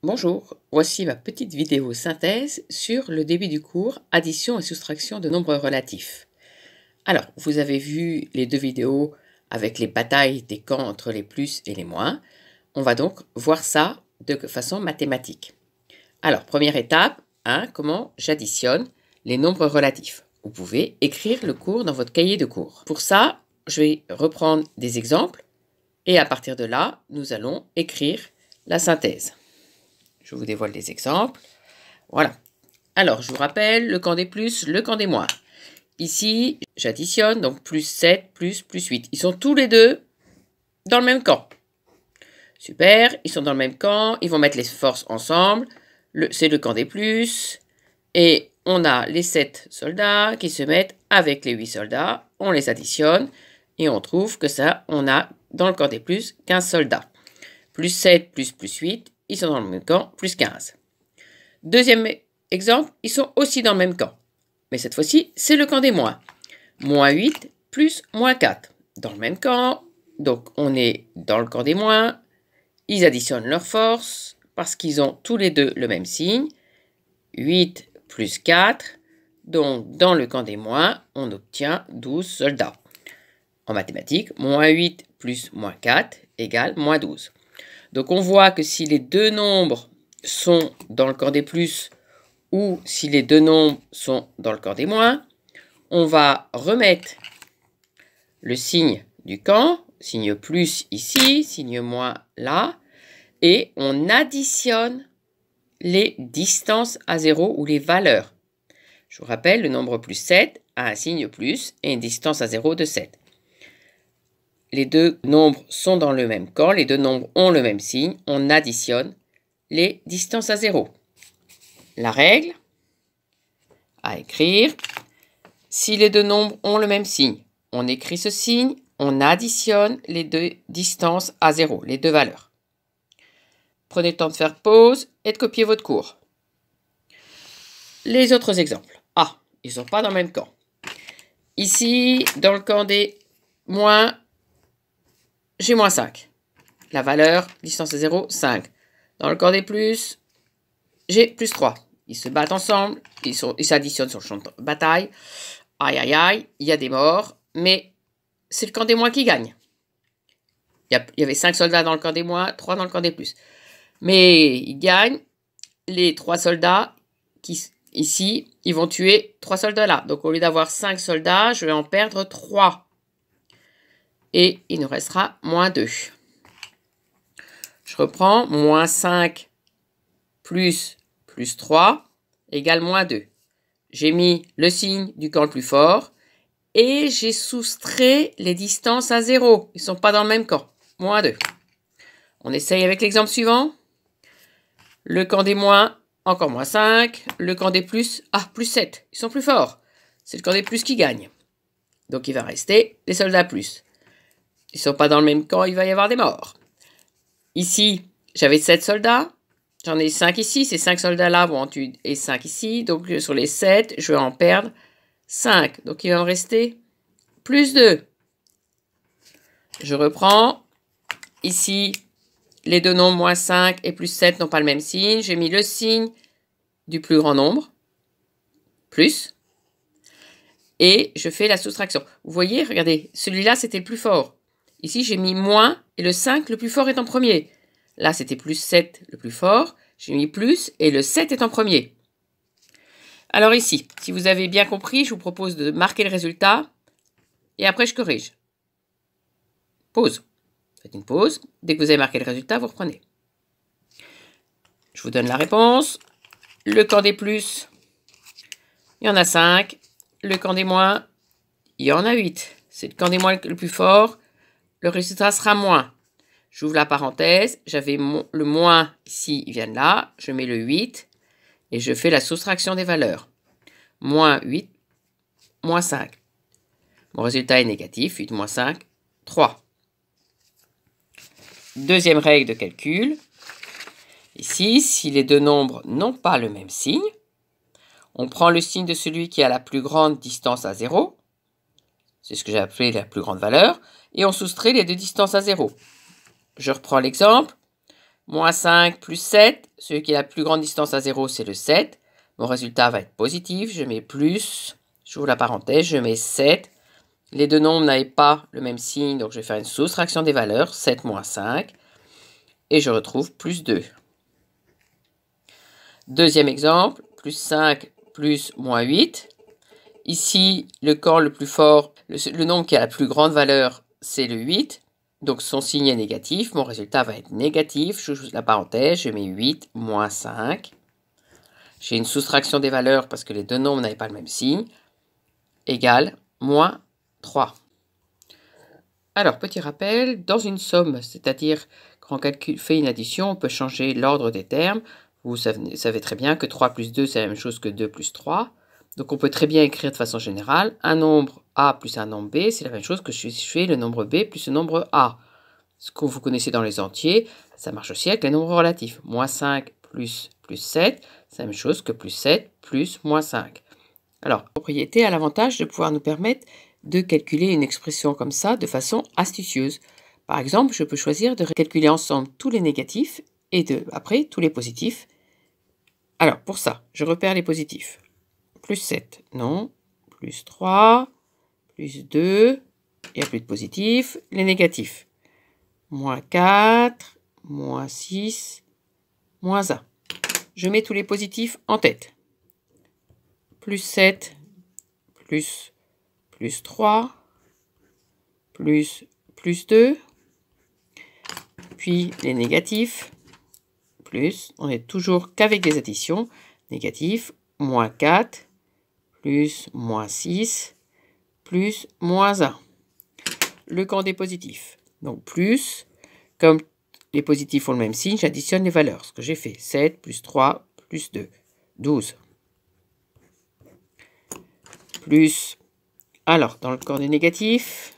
Bonjour, voici ma petite vidéo synthèse sur le début du cours addition et soustraction de nombres relatifs. Alors, vous avez vu les deux vidéos avec les batailles des camps entre les plus et les moins. On va donc voir ça de façon mathématique. Alors, première étape, comment j'additionne les nombres relatifs. Vous pouvez écrire le cours dans votre cahier de cours. Pour ça, je vais reprendre des exemples et à partir de là, nous allons écrire la synthèse. Je vous dévoile des exemples. Voilà. Alors, je vous rappelle, le camp des plus, le camp des moins. Ici, j'additionne, donc plus 7, plus 8. Ils sont tous les deux dans le même camp. Super, ils sont dans le même camp, ils vont mettre les forces ensemble. C'est le camp des plus. Et on a les 7 soldats qui se mettent avec les 8 soldats. On les additionne et on trouve que ça, on a dans le camp des plus 15 soldats. Plus 7, plus 8. Ils sont dans le même camp, plus 15. Deuxième exemple, ils sont aussi dans le même camp. Mais cette fois-ci, c'est le camp des moins. Moins 8 plus moins 4. Dans le même camp, donc on est dans le camp des moins. Ils additionnent leurs forces parce qu'ils ont tous les deux le même signe. 8 plus 4. Donc dans le camp des moins, on obtient 12 soldats. En mathématiques, moins 8 plus moins 4 égale moins 12. Donc on voit que si les deux nombres sont dans le camp des plus ou si les deux nombres sont dans le camp des moins, on va remettre le signe du camp, signe plus ici, signe moins là, et on additionne les distances à 0 ou les valeurs. Je vous rappelle, le nombre plus 7 a un signe plus et une distance à 0 de 7. Les deux nombres sont dans le même camp, les deux nombres ont le même signe, on additionne les distances à 0. La règle à écrire, si les deux nombres ont le même signe, on écrit ce signe, on additionne les deux distances à 0, les deux valeurs. Prenez le temps de faire pause et de copier votre cours. Les autres exemples. Ils ne sont pas dans le même camp. Ici, dans le camp des moins, j'ai moins 5. La valeur, distance à 0, 5. Dans le camp des plus, j'ai plus 3. Ils se battent ensemble, ils s'additionnent sur le champ de bataille. Aïe, aïe, aïe, il y a des morts, mais c'est le camp des moins qui gagne. Il y avait 5 soldats dans le camp des moins, 3 dans le camp des plus. Mais ils gagnent. Les 3 soldats qui, ici, ils vont tuer 3 soldats là. Donc au lieu d'avoir 5 soldats, je vais en perdre 3. Et il nous restera moins 2. Je reprends, moins 5 plus 3 égale moins 2. J'ai mis le signe du camp le plus fort et j'ai soustrait les distances à 0. Ils ne sont pas dans le même camp. Moins 2. On essaye avec l'exemple suivant. Le camp des moins, encore moins 5. Le camp des plus, plus 7. Ils sont plus forts. C'est le camp des plus qui gagne. Donc il va rester les soldats plus. Ils ne sont pas dans le même camp, il va y avoir des morts. Ici, j'avais 7 soldats. J'en ai 5 ici. Ces 5 soldats-là vont en tuer et 5 ici. Donc sur les 7, je vais en perdre 5. Donc il va me rester plus 2. Je reprends. Ici, les deux nombres moins 5 et plus 7 n'ont pas le même signe. J'ai mis le signe du plus grand nombre. Plus. Et je fais la soustraction. Vous voyez, regardez, celui-là, c'était le plus fort. Ici, j'ai mis moins et le 5, le plus fort, est en premier. Là, c'était plus 7, le plus fort. J'ai mis plus et le 7 est en premier. Alors ici, si vous avez bien compris, je vous propose de marquer le résultat et après, je corrige. Pause. Faites une pause. Dès que vous avez marqué le résultat, vous reprenez. Je vous donne la réponse. Le camp des plus, il y en a 5. Le camp des moins, il y en a 8. C'est le camp des moins le plus fort. Le résultat sera moins. J'ouvre la parenthèse. J'avais le moins ici, il vient de là. Je mets le 8 et je fais la soustraction des valeurs. Moins 8, moins 5. Mon résultat est négatif. 8 moins 5, 3. Deuxième règle de calcul. Ici, si les deux nombres n'ont pas le même signe, on prend le signe de celui qui a la plus grande distance à 0. C'est ce que j'ai appelé la plus grande valeur. Et on soustrait les deux distances à 0. Je reprends l'exemple. Moins 5 plus 7. Celui qui a la plus grande distance à 0, c'est le 7. Mon résultat va être positif. Je mets plus. J'ouvre la parenthèse. Je mets 7. Les deux nombres n'avaient pas le même signe, donc je vais faire une soustraction des valeurs. 7 moins 5. Et je retrouve plus 2. Deuxième exemple. Plus 5 plus moins 8. Ici, le camp le plus fort, le nombre qui a la plus grande valeur, c'est le 8. Donc son signe est négatif. Mon résultat va être négatif. Je joue la parenthèse. Je mets 8 moins 5. J'ai une soustraction des valeurs parce que les deux nombres n'avaient pas le même signe. Égale moins 3. Alors, petit rappel, dans une somme, c'est-à-dire quand on fait une addition, on peut changer l'ordre des termes. Vous savez très bien que 3 plus 2, c'est la même chose que 2 plus 3. Donc on peut très bien écrire de façon générale, un nombre A plus un nombre B, c'est la même chose que si je fais le nombre B plus le nombre A. Ce que vous connaissez dans les entiers, ça marche aussi avec les nombres relatifs. Moins 5 plus 7, c'est la même chose que plus 7 plus moins 5. Alors, la propriété a l'avantage de pouvoir nous permettre de calculer une expression comme ça de façon astucieuse. Par exemple, je peux choisir de calculer ensemble tous les négatifs et après tous les positifs. Alors, pour ça, je repère les positifs. Plus 7, non. Plus 3, plus 2, il n'y a plus de positifs. Les négatifs. Moins 4, moins 6, moins 1. Je mets tous les positifs en tête. Plus 7, plus 3, plus 2, puis les négatifs, plus, on est toujours qu'avec des additions, négatifs, moins 4, plus moins 6, plus moins 1. Le camp des positifs, donc plus, comme les positifs ont le même signe, j'additionne les valeurs, ce que j'ai fait, 7 plus 3 plus 2, 12. Plus, alors dans le camp des négatifs,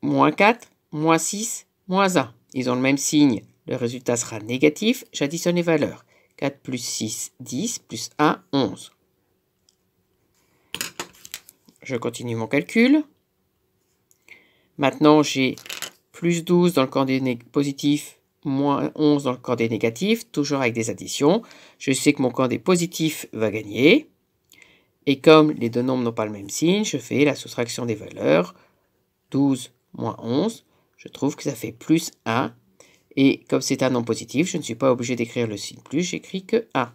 moins 4, moins 6, moins 1. Ils ont le même signe, le résultat sera négatif, j'additionne les valeurs. 4 plus 6, 10, plus 1, 11. Je continue mon calcul. Maintenant, j'ai plus 12 dans le camp des positifs, moins 11 dans le camp des négatifs, toujours avec des additions. Je sais que mon camp des positifs va gagner. Et comme les deux nombres n'ont pas le même signe, je fais la soustraction des valeurs. 12 moins 11, je trouve que ça fait plus 1. Et comme c'est un nombre positif, je ne suis pas obligé d'écrire le signe plus, j'écris que 1.